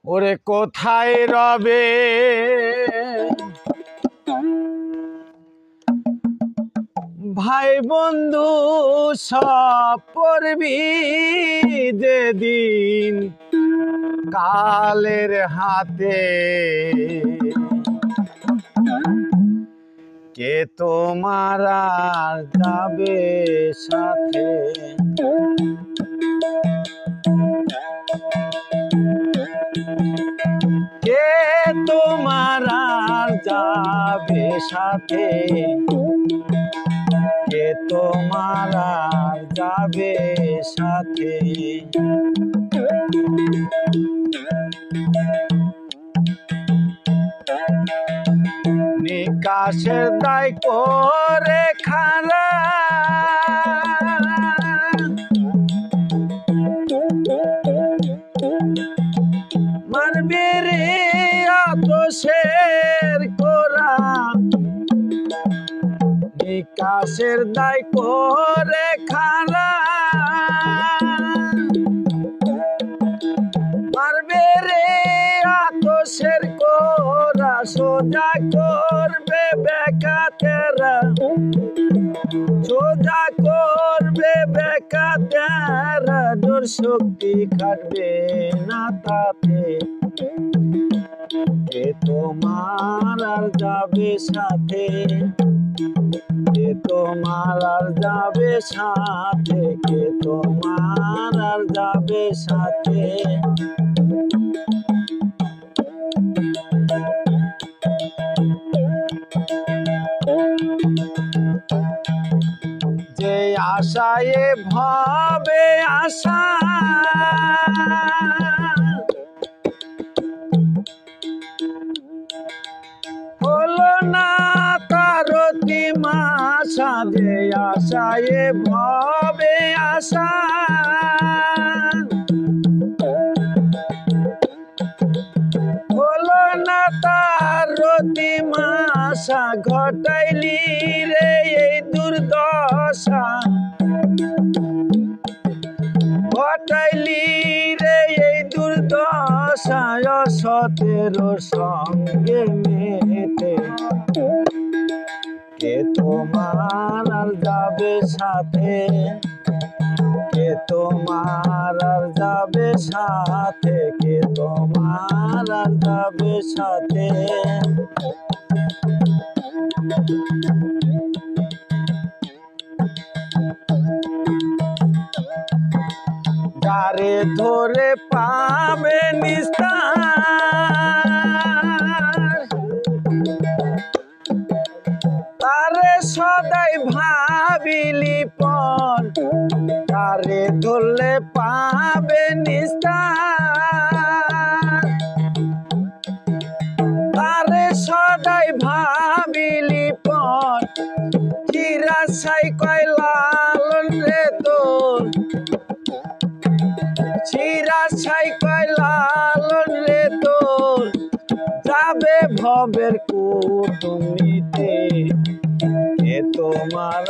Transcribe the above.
ওরে কোথায় রবে ভাই বন্ধু সব পড়বি যেদিন কালের হাতে কে তোমার আর যাবে সাথে কে তোমার আর যাবে সাথে কে তোমার আর যাবে সাথে নিকাশের দায় করে খারা মারবে রে আতশের কোরা নিকাশের দায় করে খারা মারবে রে আতশের কোরা সোজা করবে বেকাতেরা সোজা করবে বেকাতেরা জোর শক্তি খাটবে না তাতে কে তোমার আর যাবে সাথে কে তোমার আর যাবে সাথে কে তোমার আর যাবে সাথে যে আশায় ভাবে আশা হলো না তার মাসা যে আশায় ভাবে আশা হলো না তার মাসা ঘটাইলি রে এই দুর্দশা ঘটাইলি রে এই দুর্দশা সতের সঙ্গে মেতে কে তোমার আর যাবে সাথে কে তোমার আর যাবে সাথে কে তোমার আর যাবে সাথে যারে ধরে পাবে নিস্তার তারে সদাই ভাবিলি পর তারে ধরলে পাবে নিস্তার তারে সদাই ভাবিলি পর চিরাশাই কয় লালন রে তোর চিরাশাই কয় লালন রে তোর যাবে ভবের কুটুমিতে কে তোমার